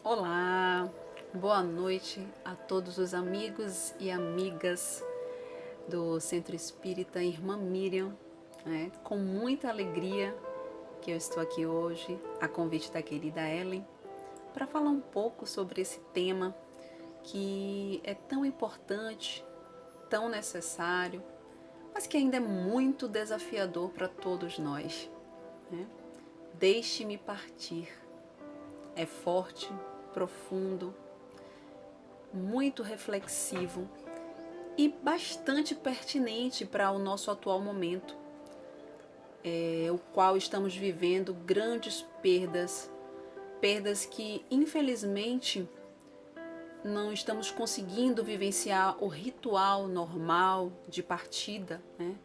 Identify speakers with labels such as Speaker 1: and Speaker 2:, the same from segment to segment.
Speaker 1: Olá, boa noite a todos os amigos e amigas do Centro Espírita Irmã Miriam. Com muita alegria que eu estou aqui hoje, a convite da querida Ellen, para falar um pouco sobre esse tema que é tão importante, tão necessário, mas que ainda é muito desafiador para todos nós. Né? Deixe-me partir. É forte, profundo, muito reflexivo e bastante pertinente para o nosso atual momento, o qual estamos vivendo grandes perdas que infelizmente não estamos conseguindo vivenciar o ritual normal de partida, né?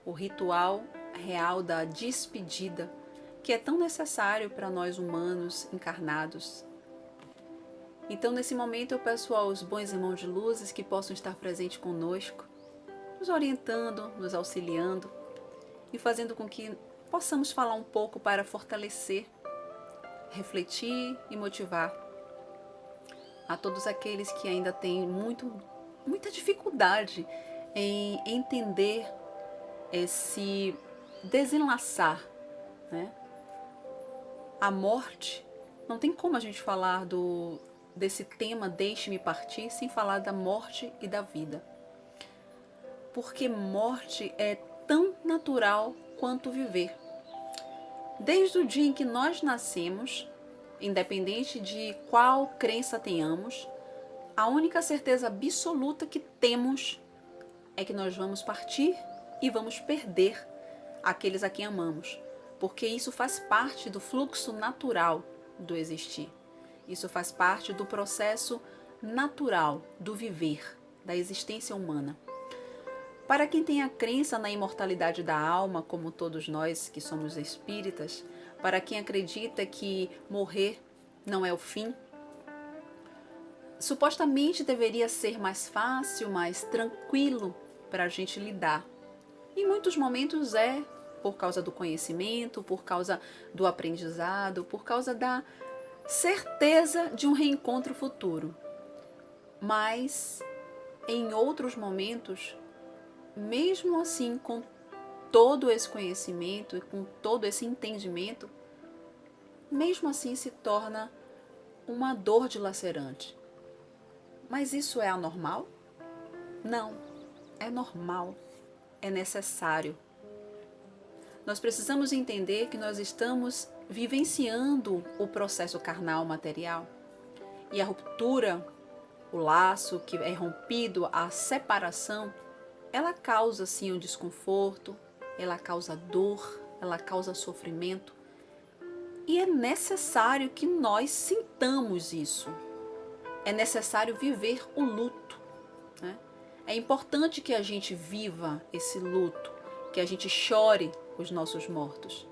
Speaker 1: O ritual real da despedida, que é tão necessário para nós humanos encarnados. Então, nesse momento, eu peço aos bons irmãos de luzes que possam estar presentes conosco, nos orientando, nos auxiliando e fazendo com que possamos falar um pouco para fortalecer, refletir e motivar a todos aqueles que ainda têm muita dificuldade em entender esse desenlaçar, né? A morte, não tem como a gente falar desse tema Deixe-me partir sem falar da morte e da vida. Porque morte é tão natural quanto viver. Desde o dia em que nós nascemos, independente de qual crença tenhamos, a única certeza absoluta que temos é que nós vamos partir e vamos perder aqueles a quem amamos, porque isso faz parte do fluxo natural do existir. Isso faz parte do processo natural do viver, da existência humana. Para quem tem a crença na imortalidade da alma, como todos nós que somos espíritas, para quem acredita que morrer não é o fim, supostamente deveria ser mais fácil, mais tranquilo para a gente lidar. Em muitos momentos é por causa do conhecimento, por causa do aprendizado, por causa da certeza de um reencontro futuro. Mas em outros momentos, mesmo assim, com todo esse conhecimento e com todo esse entendimento, mesmo assim se torna uma dor dilacerante. Mas isso é anormal? Não, é normal, é necessário. Nós precisamos entender que nós estamos vivenciando o processo carnal material e a ruptura, o laço que é rompido, a separação, ela causa sim um desconforto, ela causa dor, ela causa sofrimento e é necessário que nós sintamos isso. É necessário viver o luto, né? É importante que a gente viva esse luto, que a gente chore os nossos mortos,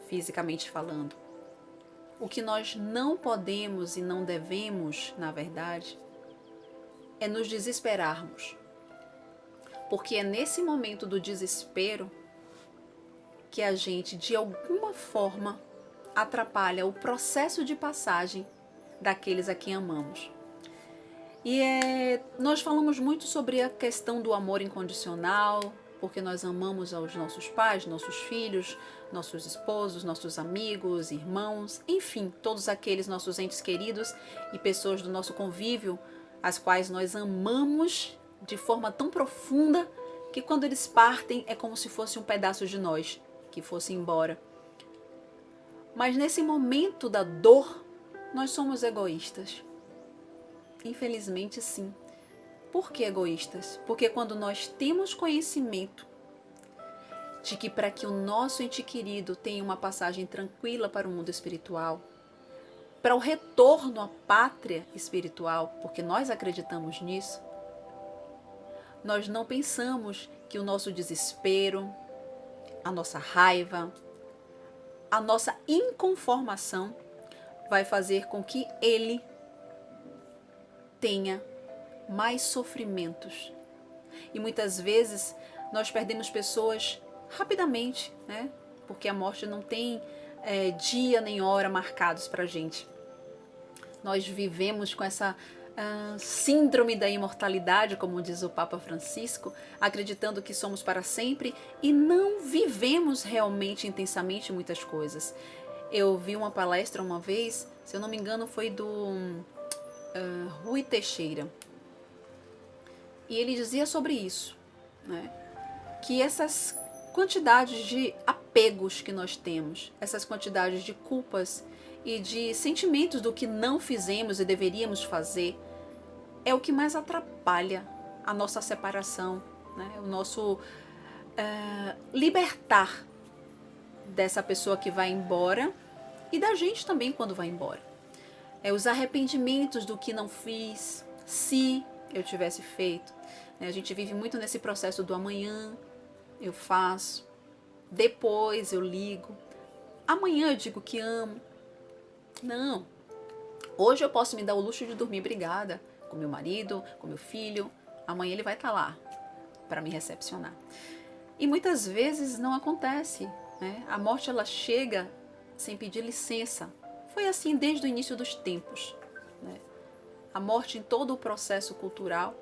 Speaker 1: fisicamente falando. O que nós não podemos e não devemos, na verdade, é nos desesperarmos. Porque é nesse momento do desespero que a gente, de alguma forma, atrapalha o processo de passagem daqueles a quem amamos. E nós falamos muito sobre a questão do amor incondicional, porque nós amamos aos nossos pais, nossos filhos, nossos esposos, nossos amigos, irmãos, enfim, todos aqueles nossos entes queridos e pessoas do nosso convívio, as quais nós amamos de forma tão profunda que quando eles partem é como se fosse um pedaço de nós que fosse embora. Mas nesse momento da dor, nós somos egoístas. Infelizmente, sim. Por que egoístas? Porque quando nós temos conhecimento de que para que o nosso ente querido tenha uma passagem tranquila para o mundo espiritual, para o retorno à pátria espiritual, porque nós acreditamos nisso, nós não pensamos que o nosso desespero, a nossa raiva, a nossa inconformação vai fazer com que ele tenha mais sofrimentos. E muitas vezes nós perdemos pessoas rapidamente, né? Porque a morte não tem dia nem hora marcados para a gente. Nós vivemos com essa síndrome da imortalidade, como diz o Papa Francisco, acreditando que somos para sempre e não vivemos realmente intensamente muitas coisas. Eu vi uma palestra uma vez, se eu não me engano foi do Rui Teixeira, e ele dizia sobre isso, né? Que essas quantidades de apegos que nós temos, essas quantidades de culpas e de sentimentos do que não fizemos e deveríamos fazer, é o que mais atrapalha a nossa separação, né? O nosso libertar dessa pessoa que vai embora e da gente também quando vai embora. Os arrependimentos do que não fiz, se eu tivesse feito. A gente vive muito nesse processo do amanhã eu faço, depois eu ligo, amanhã eu digo que amo. Não, hoje eu posso me dar o luxo de dormir brigada com meu marido, com meu filho, amanhã ele vai estar lá para me recepcionar. E muitas vezes não acontece, né? A morte ela chega sem pedir licença. Foi assim desde o início dos tempos, né? A morte em todo o processo cultural,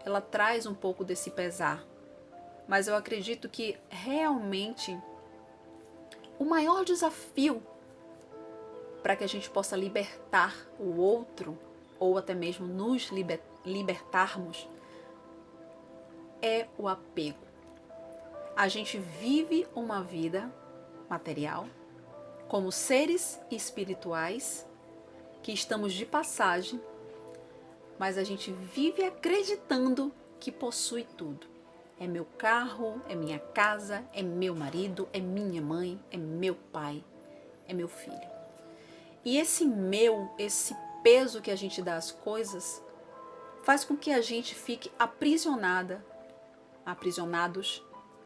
Speaker 1: ela traz um pouco desse pesar. Mas eu acredito que realmente o maior desafio para que a gente possa libertar o outro, ou até mesmo nos libertarmos, é o apego. A gente vive uma vida material como seres espirituais que estamos de passagem, mas a gente vive acreditando que possui tudo. É meu carro, é minha casa, é meu marido, é minha mãe, é meu pai, é meu filho. E esse peso que a gente dá às coisas, faz com que a gente fique aprisionados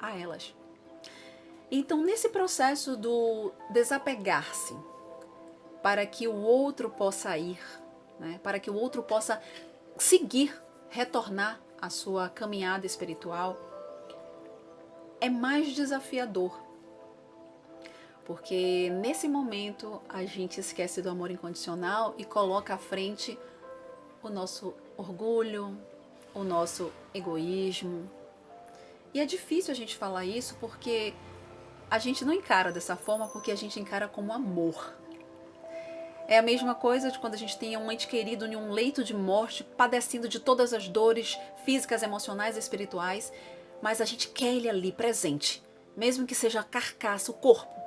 Speaker 1: a elas. Então, nesse processo do desapegar-se, para que o outro possa ir, né, para que o outro possa seguir, retornar à sua caminhada espiritual, é mais desafiador. Porque nesse momento a gente esquece do amor incondicional e coloca à frente o nosso orgulho, o nosso egoísmo. E é difícil a gente falar isso porque a gente não encara dessa forma, porque a gente encara como amor. É a mesma coisa de quando a gente tem um ente querido em um leito de morte, padecendo de todas as dores físicas, emocionais e espirituais, mas a gente quer ele ali, presente, mesmo que seja a carcaça, o corpo,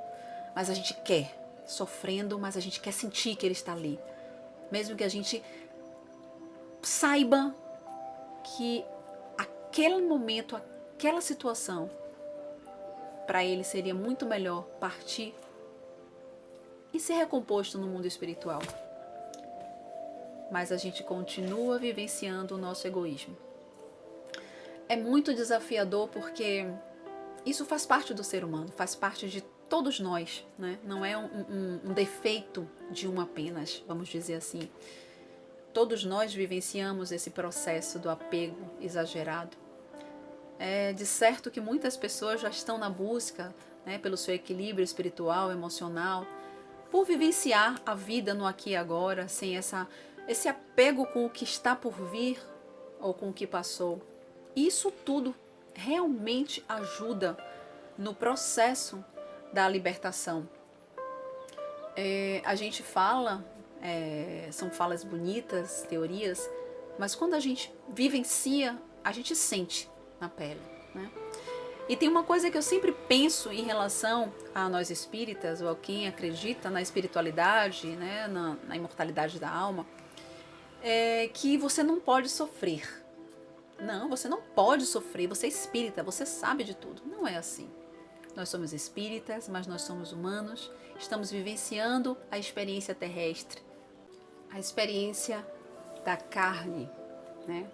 Speaker 1: mas a gente quer, sofrendo, mas a gente quer sentir que ele está ali, mesmo que a gente saiba que aquele momento, aquela situação, para ele seria muito melhor partir e ser recomposto no mundo espiritual. Mas a gente continua vivenciando o nosso egoísmo. É muito desafiador porque isso faz parte do ser humano, faz parte de todos nós, né? Não é um defeito de um apenas, vamos dizer assim. Todos nós vivenciamos esse processo do apego exagerado. É de certo que muitas pessoas já estão na busca, né, pelo seu equilíbrio espiritual, emocional, por vivenciar a vida no aqui e agora, sem esse apego com o que está por vir ou com o que passou. Isso tudo realmente ajuda no processo da libertação. A gente fala, são falas bonitas, teorias, mas quando a gente vivencia, a gente sente na pele, né? E tem uma coisa que eu sempre penso em relação a nós espíritas, ou a quem acredita na espiritualidade, né, na imortalidade da alma, é que você não pode sofrer. Não, você não pode sofrer, você é espírita, você sabe de tudo. Não é assim. Nós somos espíritas, mas nós somos humanos, estamos vivenciando a experiência terrestre, a experiência da carne, né?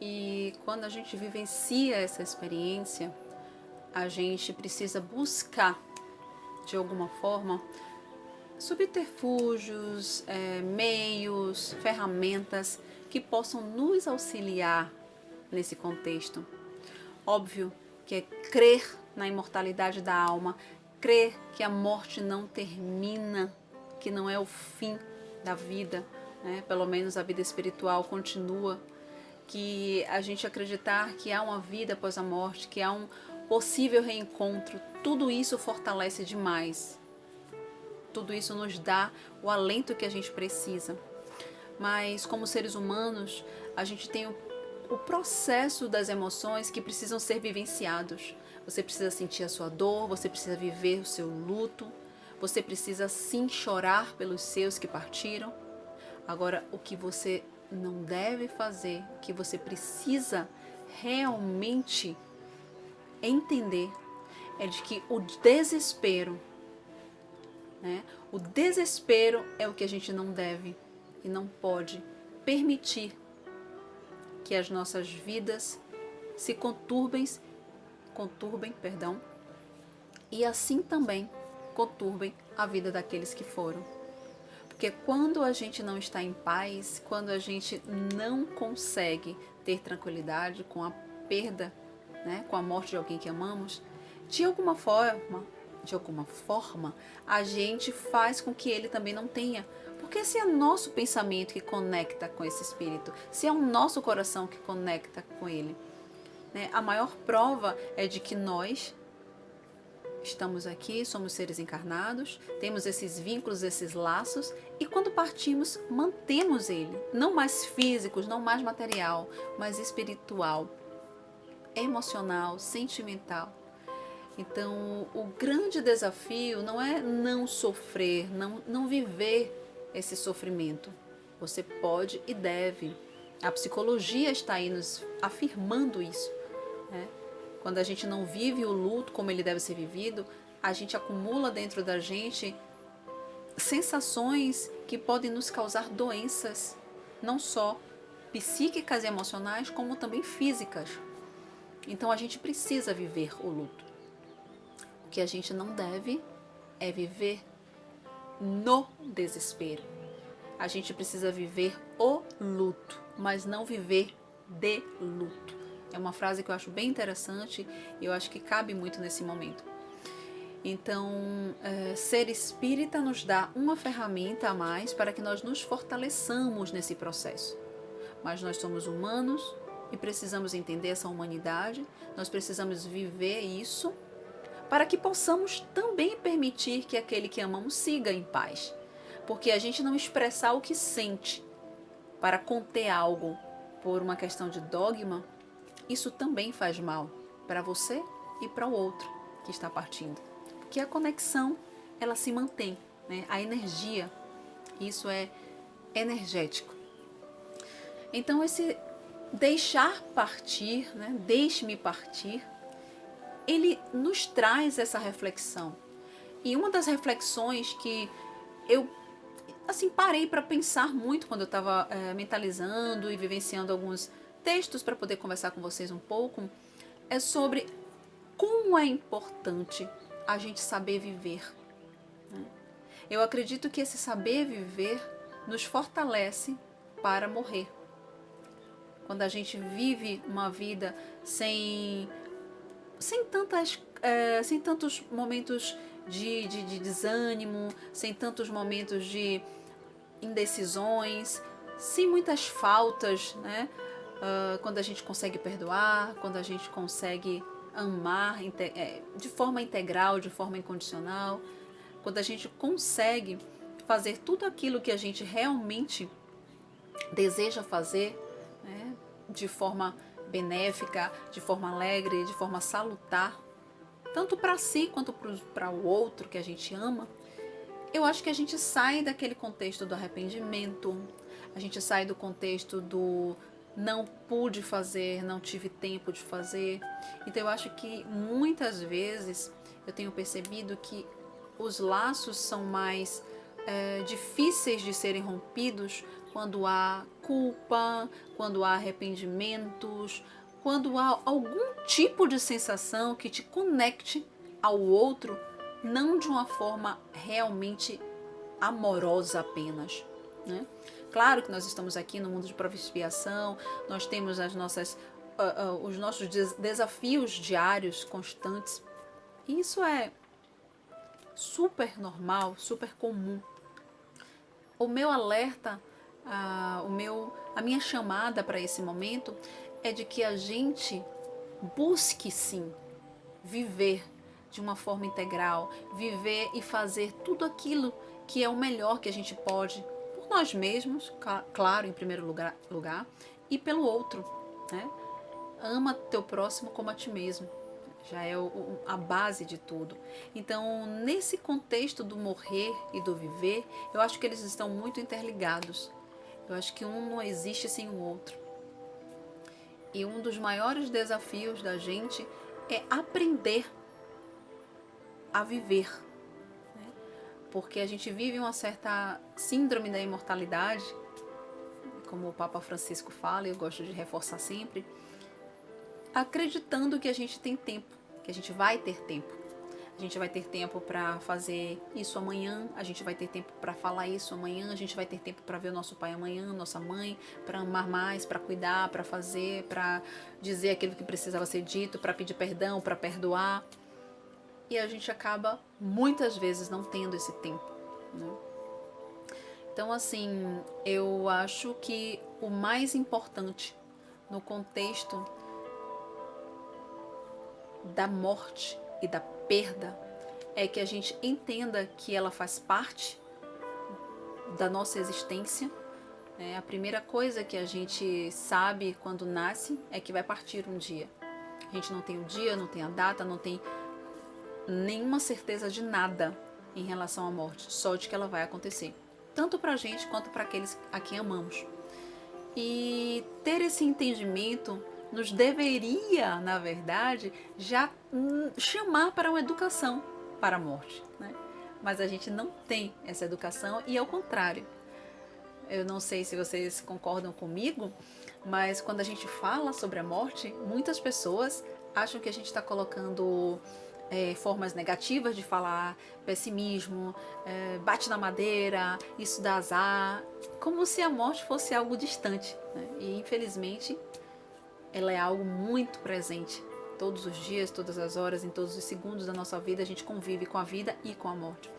Speaker 1: E quando a gente vivencia essa experiência, a gente precisa buscar, de alguma forma, subterfúgios, meios, ferramentas que possam nos auxiliar nesse contexto. Óbvio que é crer na imortalidade da alma, crer que a morte não termina, que não é o fim da vida, né? Pelo menos a vida espiritual continua, que a gente acreditar que há uma vida após a morte, que há um possível reencontro, tudo isso fortalece demais. Tudo isso nos dá o alento que a gente precisa. Mas como seres humanos, a gente tem o processo das emoções que precisam ser vivenciados. Você precisa sentir a sua dor, você precisa viver o seu luto, você precisa sim chorar pelos seus que partiram. Agora, o que você não deve fazer, o que você precisa realmente entender é de que o desespero, né? O desespero é o que a gente não deve e não pode permitir que as nossas vidas se conturbem, e assim também conturbem a vida daqueles que foram. Porque quando a gente não está em paz, quando a gente não consegue ter tranquilidade com a perda, né, com a morte de alguém que amamos, de alguma forma, a gente faz com que ele também não tenha. Porque se é nosso pensamento que conecta com esse espírito, se é o nosso coração que conecta com ele, né, a maior prova é de que nós estamos aqui, somos seres encarnados, temos esses vínculos, esses laços, e quando partimos, mantemos ele, não mais físicos, não mais material, mas espiritual, emocional, sentimental. Então, o grande desafio não é não sofrer, não viver esse sofrimento. Você pode e deve. A psicologia está aí nos afirmando isso, né? Quando a gente não vive o luto como ele deve ser vivido, a gente acumula dentro da gente sensações que podem nos causar doenças, não só psíquicas e emocionais, como também físicas. Então a gente precisa viver o luto. O que a gente não deve é viver no desespero. A gente precisa viver o luto, mas não viver de luto. É uma frase que eu acho bem interessante e eu acho que cabe muito nesse momento. Então, ser espírita nos dá uma ferramenta a mais para que nós nos fortaleçamos nesse processo. Mas nós somos humanos e precisamos entender essa humanidade, nós precisamos viver isso para que possamos também permitir que aquele que amamos siga em paz. Porque a gente não expressar o que sente para conter algo por uma questão de dogma, isso também faz mal para você e para o outro que está partindo. Porque a conexão, ela se mantém, né? A energia, isso é energético. Então esse deixar partir, né? Deixe-me partir, ele nos traz essa reflexão. E uma das reflexões que eu parei para pensar muito quando eu estava mentalizando e vivenciando alguns textos para poder conversar com vocês um pouco, é sobre como é importante a gente saber viver. Eu acredito que esse saber viver nos fortalece para morrer. Quando a gente vive uma vida sem tantos momentos de desânimo, sem tantos momentos de indecisões, sem muitas faltas, né? Quando a gente consegue perdoar, quando a gente consegue amar de forma integral, de forma incondicional, quando a gente consegue fazer tudo aquilo que a gente realmente deseja fazer, né? De forma benéfica, de forma alegre, de forma salutar, tanto para si quanto para o outro que a gente ama, eu acho que a gente sai daquele contexto do arrependimento, a gente sai do contexto do não pude fazer, não tive tempo de fazer. Então eu acho que muitas vezes eu tenho percebido que os laços são mais difíceis de serem rompidos quando há culpa, quando há arrependimentos, quando há algum tipo de sensação que te conecte ao outro, não de uma forma realmente amorosa apenas, né? Claro que nós estamos aqui no mundo de prova e expiação, nós temos os nossos desafios diários, constantes, e isso é super normal, super comum. o meu alerta, a minha chamada para esse momento é de que a gente busque sim viver de uma forma integral, viver e fazer tudo aquilo que é o melhor que a gente pode, por nós mesmos, claro, em primeiro lugar e pelo outro, né? Ama teu próximo como a ti mesmo. Já é a base de tudo. Então, nesse contexto do morrer e do viver, eu acho que eles estão muito interligados. Eu acho que um não existe sem o outro. E um dos maiores desafios da gente é aprender a viver. Né? Porque a gente vive uma certa síndrome da imortalidade, como o Papa Francisco fala, e eu gosto de reforçar sempre, acreditando que a gente tem tempo, que a gente vai ter tempo. A gente vai ter tempo para fazer isso amanhã, a gente vai ter tempo para falar isso amanhã, a gente vai ter tempo para ver o nosso pai amanhã, nossa mãe, para amar mais, para cuidar, para fazer, para dizer aquilo que precisava ser dito, para pedir perdão, para perdoar. E a gente acaba muitas vezes não tendo esse tempo, né? Então, assim, eu acho que o mais importante no contexto da morte e da perda é que a gente entenda que ela faz parte da nossa existência. A primeira coisa que a gente sabe quando nasce é que vai partir um dia. A gente não tem o dia, não tem a data, não tem nenhuma certeza de nada em relação à morte, só de que ela vai acontecer, tanto para a gente quanto para aqueles a quem amamos. E ter esse entendimento nos deveria, na verdade, já chamar para uma educação para a morte, né? Mas a gente não tem essa educação e é o contrário. Eu não sei se vocês concordam comigo, mas quando a gente fala sobre a morte, muitas pessoas acham que a gente está colocando formas negativas de falar, pessimismo, bate na madeira, isso dá azar, como se a morte fosse algo distante, né? E infelizmente ela é algo muito presente. Todos os dias, todas as horas, em todos os segundos da nossa vida, a gente convive com a vida e com a morte.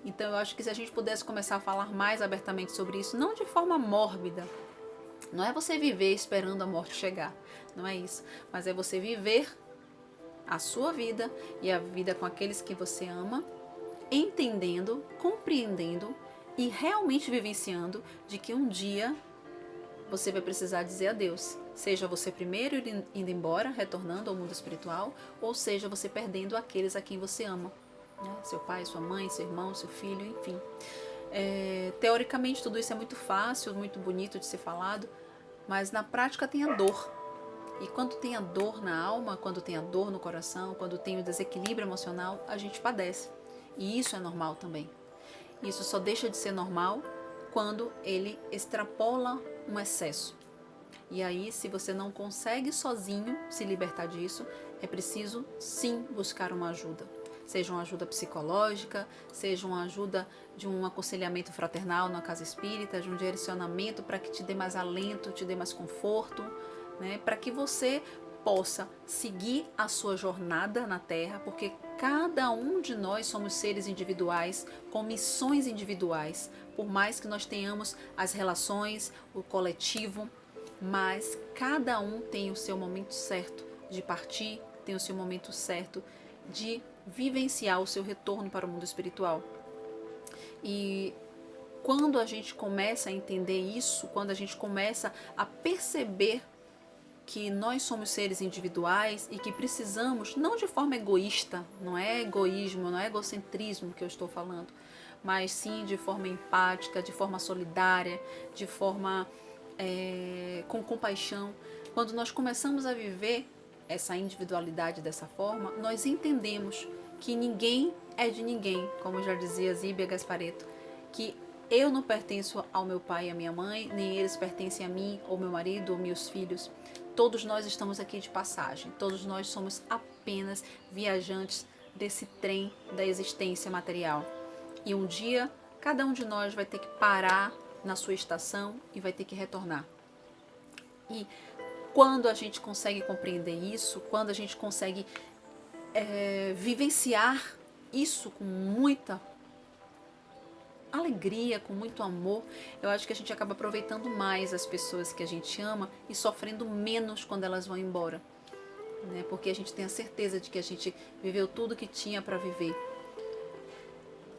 Speaker 1: Então eu acho que se a gente pudesse começar a falar mais abertamente sobre isso, não de forma mórbida, não é você viver esperando a morte chegar, não é isso, mas é você viver a sua vida e a vida com aqueles que você ama, entendendo, compreendendo e realmente vivenciando de que um dia você vai precisar dizer adeus. Seja você primeiro indo embora, retornando ao mundo espiritual, ou seja você perdendo aqueles a quem você ama, né? Seu pai, sua mãe, seu irmão, seu filho, enfim. Teoricamente tudo isso é muito fácil, muito bonito de ser falado, mas na prática tem a dor. E quando tem a dor na alma, quando tem a dor no coração, quando tem o desequilíbrio emocional, a gente padece. E isso é normal também. Isso só deixa de ser normal quando ele extrapola um excesso. E aí, se você não consegue sozinho se libertar disso, é preciso sim buscar uma ajuda. Seja uma ajuda psicológica, seja uma ajuda de um aconselhamento fraternal na casa espírita, de um direcionamento para que te dê mais alento, te dê mais conforto, né? Para que você possa seguir a sua jornada na Terra, porque cada um de nós somos seres individuais, com missões individuais, por mais que nós tenhamos as relações, o coletivo, mas cada um tem o seu momento certo de partir, tem o seu momento certo de vivenciar o seu retorno para o mundo espiritual. E quando a gente começa a entender isso, quando a gente começa a perceber que nós somos seres individuais e que precisamos, não de forma egoísta, não é egoísmo, não é egocentrismo que eu estou falando, mas sim de forma empática, de forma solidária, de forma com compaixão. Quando nós começamos a viver essa individualidade dessa forma, nós entendemos que ninguém é de ninguém, como já dizia Zíbia Gasparetto, que eu não pertenço ao meu pai e à minha mãe, nem eles pertencem a mim, ou meu marido, ou meus filhos. Todos nós estamos aqui de passagem, todos nós somos apenas viajantes desse trem da existência material. E um dia, cada um de nós vai ter que parar na sua estação e vai ter que retornar. E quando a gente consegue compreender isso, quando a gente consegue vivenciar isso com muita alegria, com muito amor, eu acho que a gente acaba aproveitando mais as pessoas que a gente ama e sofrendo menos quando elas vão embora, né? Porque a gente tem a certeza de que a gente viveu tudo que tinha para viver,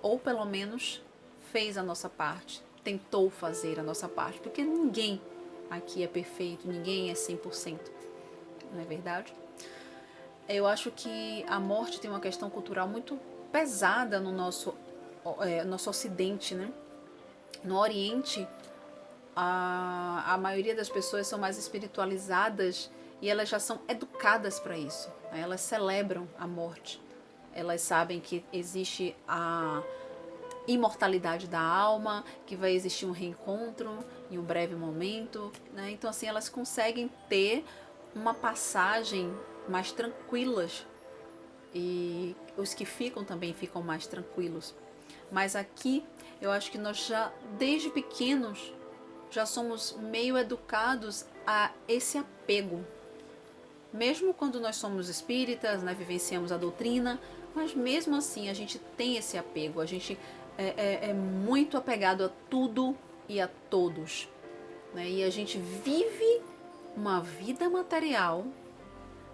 Speaker 1: ou pelo menos fez a nossa parte, tentou fazer a nossa parte, porque ninguém aqui é perfeito, ninguém é 100%, não é verdade? Eu acho que a morte tem uma questão cultural muito pesada no nosso ocidente, né? No Oriente, a maioria das pessoas são mais espiritualizadas e elas já são educadas para isso, né? Elas celebram a morte, elas sabem que existe a imortalidade da alma, que vai existir um reencontro em um breve momento, né? Então assim, elas conseguem ter uma passagem mais tranquilas e os que ficam também ficam mais tranquilos. Mas aqui eu acho que nós já desde pequenos já somos meio educados a esse apego. Mesmo quando nós somos espíritas, né, vivenciamos a doutrina, mas mesmo assim a gente tem esse apego, a gente é muito apegado a tudo e a todos, né? E a gente vive uma vida material,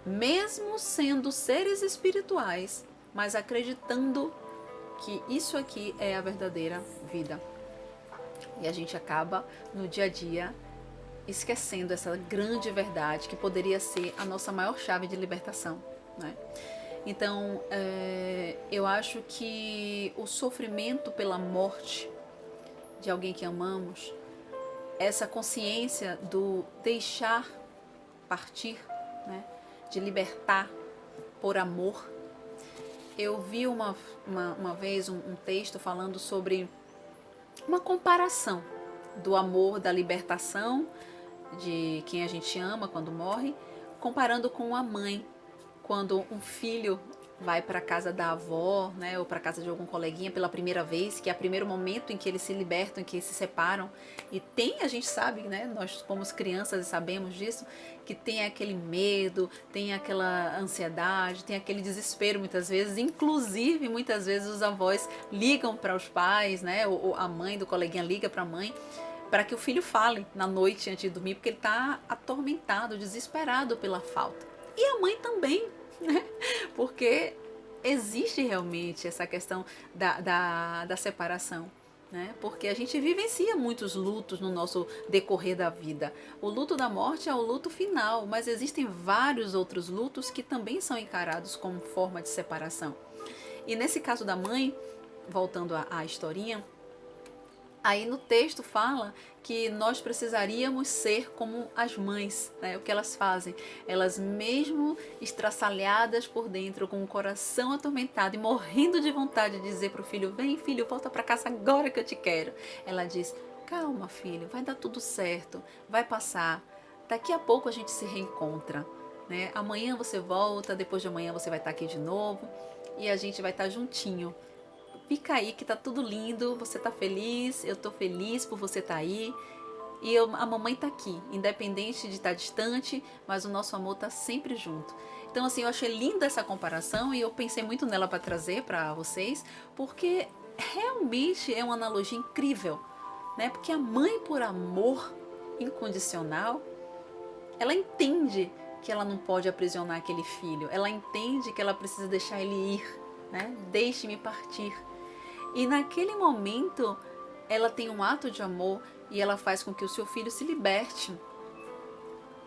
Speaker 1: mesmo sendo seres espirituais, mas acreditando que isso aqui é a verdadeira vida. E a gente acaba no dia a dia esquecendo essa grande verdade que poderia ser a nossa maior chave de libertação, né? Então, eu acho que o sofrimento pela morte de alguém que amamos, essa consciência do deixar partir, né? De libertar por amor. Eu vi uma vez um texto falando sobre uma comparação do amor, da libertação de quem a gente ama quando morre, comparando com a mãe, quando um filho vai para a casa da avó, né, ou para a casa de algum coleguinha pela primeira vez, que é o primeiro momento em que eles se libertam, em que eles se separam. E tem, a gente sabe, né, nós somos crianças e sabemos disso, que tem aquele medo, tem aquela ansiedade, tem aquele desespero muitas vezes. Inclusive, muitas vezes os avós ligam para os pais, né, ou a mãe do coleguinha liga para a mãe, para que o filho fale na noite antes de dormir, porque ele está atormentado, desesperado pela falta. E a mãe também, né? Porque existe realmente essa questão da separação, né? Porque a gente vivencia muitos lutos no nosso decorrer da vida. O luto da morte é o luto final, mas existem vários outros lutos que também são encarados como forma de separação. E nesse caso da mãe, voltando à historinha, aí no texto fala que nós precisaríamos ser como as mães, né? O que elas fazem? Elas mesmo estraçalhadas por dentro, com o coração atormentado e morrendo de vontade de dizer para o filho, vem filho, volta para casa agora que eu te quero. Ela diz, calma filho, vai dar tudo certo, vai passar, daqui a pouco a gente se reencontra, né? Amanhã você volta, depois de amanhã você vai estar aqui de novo e a gente vai estar juntinho. Fica aí que tá tudo lindo, você tá feliz, eu tô feliz por você tá aí. E a mamãe tá aqui, independente de estar distante, mas o nosso amor tá sempre junto. Então assim, eu achei linda essa comparação e eu pensei muito nela para trazer para vocês, porque realmente é uma analogia incrível, né? Porque a mãe, por amor incondicional, ela entende que ela não pode aprisionar aquele filho, ela entende que ela precisa deixar ele ir, né? Deixe-me partir. E naquele momento, ela tem um ato de amor e ela faz com que o seu filho se liberte,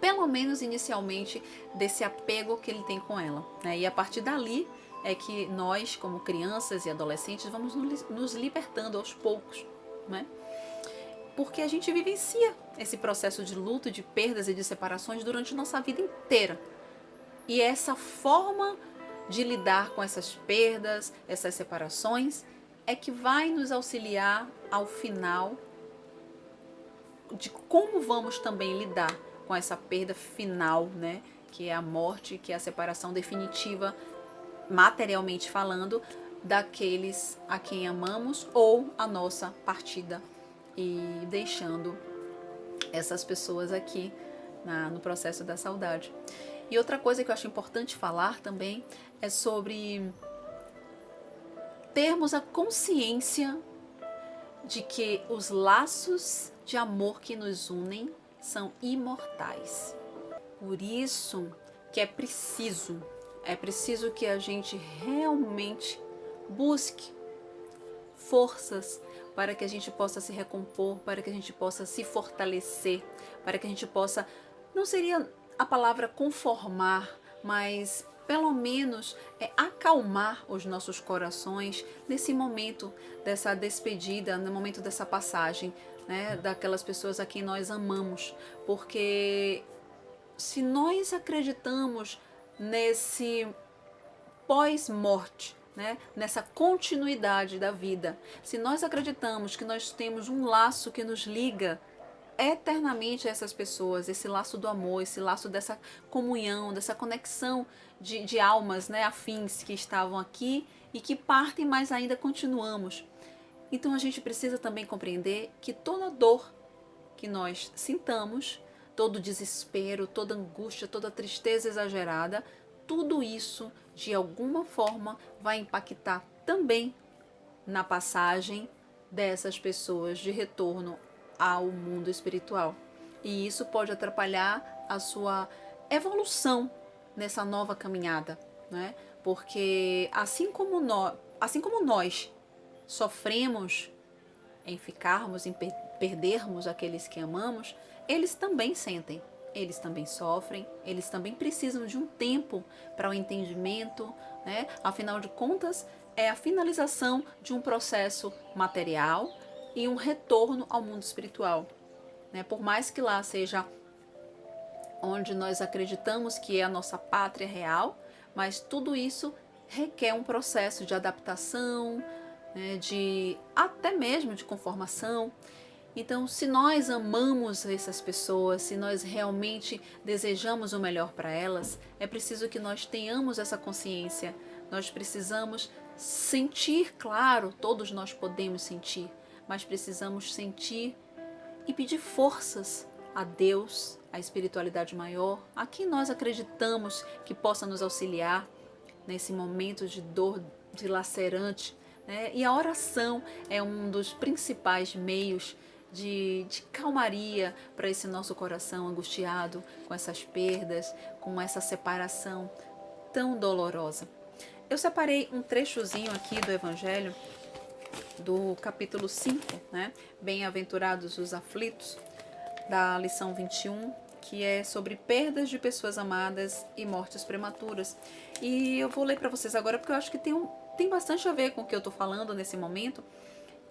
Speaker 1: pelo menos inicialmente, desse apego que ele tem com ela, né? E a partir dali é que nós, como crianças e adolescentes, vamos nos libertando aos poucos, né? Porque a gente vivencia esse processo de luto, de perdas e de separações durante nossa vida inteira. E essa forma de lidar com essas perdas, essas separações, é que vai nos auxiliar ao final de como vamos também lidar com essa perda final, né? Que é a morte, que é a separação definitiva, materialmente falando, daqueles a quem amamos ou a nossa partida e deixando essas pessoas aqui no processo da saudade. E outra coisa que eu acho importante falar também é sobre termos a consciência de que os laços de amor que nos unem são imortais. Por isso que é preciso que a gente realmente busque forças para que a gente possa se recompor, para que a gente possa se fortalecer, para que a gente possa, não seria a palavra conformar, mas pelo menos acalmar os nossos corações nesse momento dessa despedida, no momento dessa passagem, né, daquelas pessoas a quem nós amamos. Porque se nós acreditamos nesse pós-morte, né, nessa continuidade da vida, se nós acreditamos que nós temos um laço que nos liga eternamente a essas pessoas, esse laço do amor, esse laço dessa comunhão, dessa conexão de almas, né, afins que estavam aqui e que partem, mas ainda continuamos. Então a gente precisa também compreender que toda dor que nós sintamos, todo desespero, toda angústia, toda tristeza exagerada, tudo isso de alguma forma vai impactar também na passagem dessas pessoas de retorno ao mundo espiritual. E isso pode atrapalhar a sua evolução nessa nova caminhada, né? Porque assim como nós sofremos em ficarmos, em perdermos aqueles que amamos, eles também sentem, eles também sofrem, eles também precisam de um tempo para o entendimento, né? Afinal de contas, é a finalização de um processo material e um retorno ao mundo espiritual, né? Por mais que lá seja onde nós acreditamos que é a nossa pátria real, mas tudo isso requer um processo de adaptação, né, de até mesmo de conformação. Então, se nós amamos essas pessoas, se nós realmente desejamos o melhor para elas, é preciso que nós tenhamos essa consciência. Nós precisamos sentir, claro, todos nós podemos sentir, mas precisamos sentir e pedir forças a Deus, a espiritualidade maior, a quem nós acreditamos que possa nos auxiliar nesse momento de dor dilacerante, né? E a oração é um dos principais meios de calmaria para esse nosso coração angustiado com essas perdas, com essa separação tão dolorosa. Eu separei um trechozinho aqui do Evangelho, do capítulo 5, né? Bem-aventurados os aflitos, da lição 21, que é sobre perdas de pessoas amadas e mortes prematuras. E eu vou ler para vocês agora porque eu acho que tem bastante a ver com o que eu estou falando nesse momento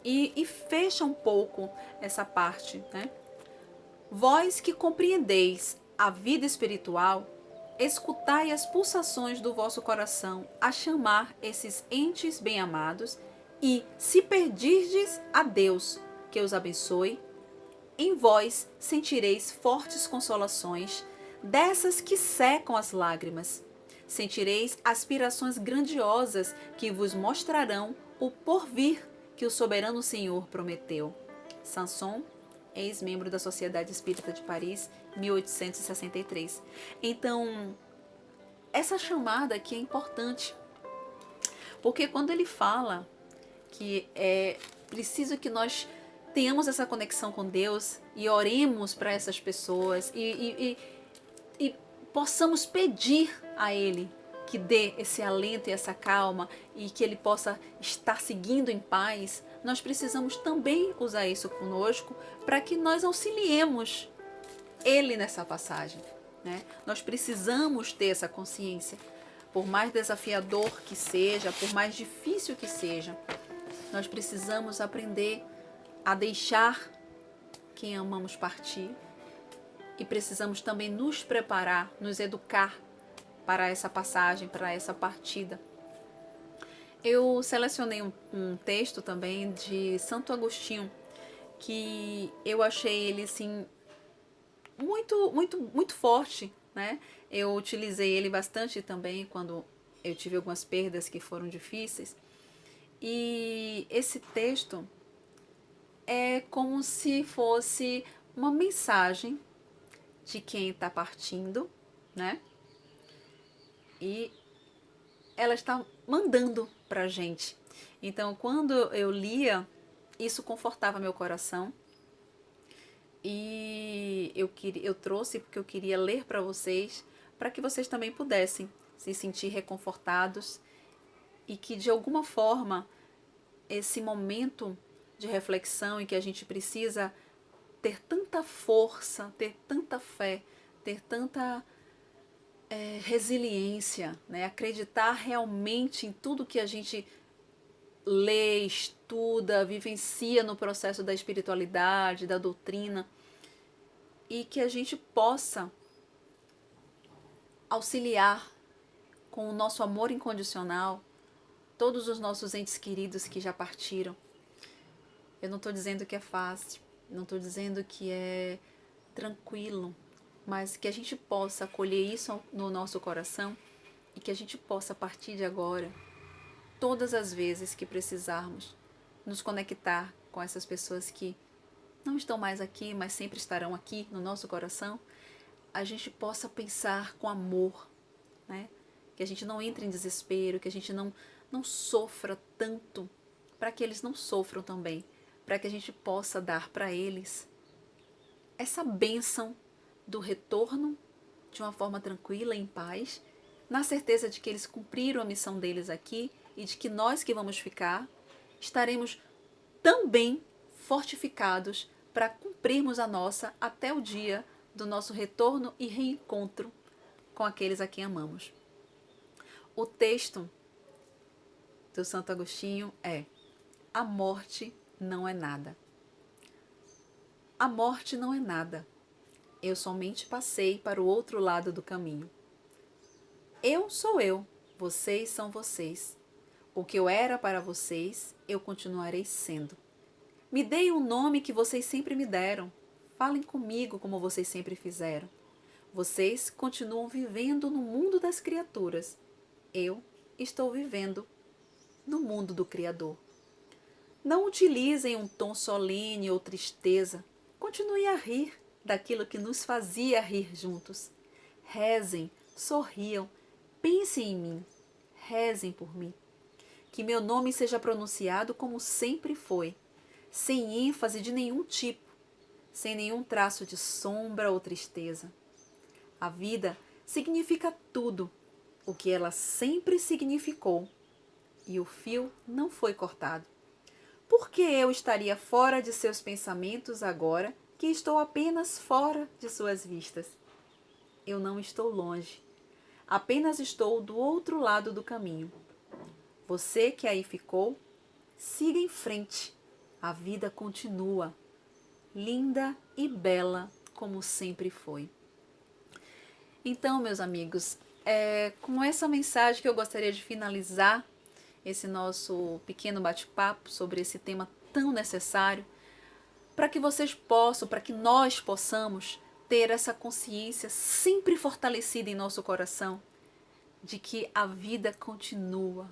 Speaker 1: e fecha um pouco essa parte, né? Vós que compreendeis a vida espiritual, escutai as pulsações do vosso coração a chamar esses entes bem-amados e, se perdirdes a Deus, que os abençoe, em vós sentireis fortes consolações, dessas que secam as lágrimas. Sentireis aspirações grandiosas que vos mostrarão o porvir que o soberano Senhor prometeu. Sanson, ex-membro da Sociedade Espírita de Paris, 1863. Então, essa chamada aqui é importante, porque quando ele fala que é preciso que nós tenhamos essa conexão com Deus e oremos para essas pessoas e possamos pedir a Ele que dê esse alento e essa calma e que Ele possa estar seguindo em paz, nós precisamos também usar isso conosco para que nós auxiliemos Ele nessa passagem, né? Nós precisamos ter essa consciência, por mais desafiador que seja, por mais difícil que seja, nós precisamos aprender a deixar quem amamos partir e precisamos também nos preparar, nos educar para essa passagem, para essa partida. Eu selecionei um texto também de Santo Agostinho, que eu achei ele assim muito forte, né? Eu utilizei ele bastante também quando eu tive algumas perdas que foram difíceis. E esse texto é como se fosse uma mensagem de quem está partindo, né? E ela está mandando para a gente. Então, quando eu lia isso confortava meu coração. E eu trouxe porque eu queria ler para vocês, para que vocês também pudessem se sentir reconfortados e que de alguma forma esse momento de reflexão em que a gente precisa ter tanta força, ter tanta fé, ter tanta resiliência, né? Acreditar realmente em tudo que a gente lê, estuda, vivencia no processo da espiritualidade, da doutrina, e que a gente possa auxiliar com o nosso amor incondicional todos os nossos entes queridos que já partiram. Eu não estou dizendo que é fácil, não estou dizendo que é tranquilo, mas que a gente possa acolher isso no nosso coração e que a gente possa, a partir de agora, todas as vezes que precisarmos, nos conectar com essas pessoas que não estão mais aqui, mas sempre estarão aqui no nosso coração, a gente possa pensar com amor, né? Que a gente não entre em desespero, que a gente não sofra tanto, para que eles não sofram também, para que a gente possa dar para eles essa bênção do retorno de uma forma tranquila, em paz, na certeza de que eles cumpriram a missão deles aqui e de que nós que vamos ficar estaremos também fortificados para cumprirmos a nossa até o dia do nosso retorno e reencontro com aqueles a quem amamos. O texto do Santo Agostinho é: a morte não é nada. A morte não é nada. Eu somente passei para o outro lado do caminho. Eu sou eu, vocês são vocês. O que eu era para vocês, eu continuarei sendo. Me deem um nome que vocês sempre me deram. Falem comigo como vocês sempre fizeram. Vocês continuam vivendo no mundo das criaturas. Eu estou vivendo no mundo do Criador. Não utilizem um tom solene ou tristeza. Continuem a rir daquilo que nos fazia rir juntos. Rezem, sorriam, pensem em mim, rezem por mim. Que meu nome seja pronunciado como sempre foi, sem ênfase de nenhum tipo, sem nenhum traço de sombra ou tristeza. A vida significa tudo o que ela sempre significou, e o fio não foi cortado. Por que eu estaria fora de seus pensamentos agora que estou apenas fora de suas vistas? Eu não estou longe, apenas estou do outro lado do caminho. Você que aí ficou, siga em frente. A vida continua, linda e bela como sempre foi. Então, meus amigos, com essa mensagem que eu gostaria de finalizar esse nosso pequeno bate-papo sobre esse tema tão necessário, para que vocês possam, para que nós possamos ter essa consciência sempre fortalecida em nosso coração de que a vida continua,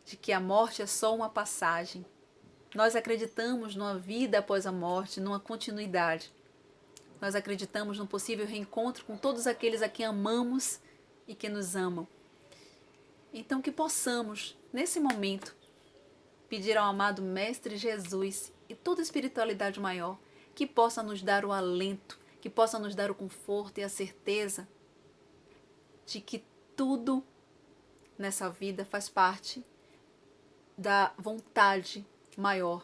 Speaker 1: de que a morte é só uma passagem. Nós acreditamos numa vida após a morte, numa continuidade. Nós acreditamos num possível reencontro com todos aqueles a quem amamos e que nos amam. Então que possamos, nesse momento, pedir ao amado Mestre Jesus e toda a espiritualidade maior que possa nos dar o alento, que possa nos dar o conforto e a certeza de que tudo nessa vida faz parte da vontade maior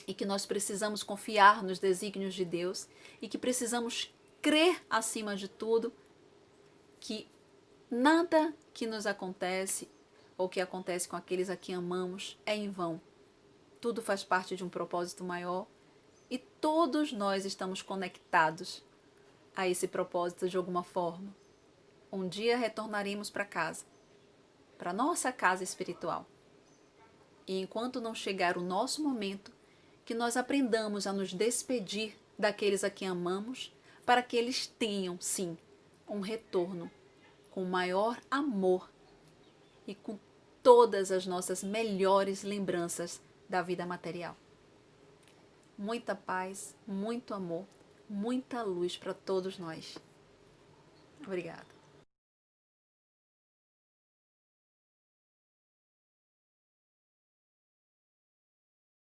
Speaker 1: e que nós precisamos confiar nos desígnios de Deus e que precisamos crer, acima de tudo, que nada que nos acontece ou que acontece com aqueles a quem amamos é em vão. Tudo faz parte de um propósito maior e todos nós estamos conectados a esse propósito de alguma forma. Um dia retornaremos para casa, para nossa casa espiritual. E enquanto não chegar o nosso momento, que nós aprendamos a nos despedir daqueles a quem amamos, para que eles tenham, sim, um retorno com maior amor e com todas as nossas melhores lembranças da vida material. Muita paz, muito amor, muita luz para todos nós. Obrigada.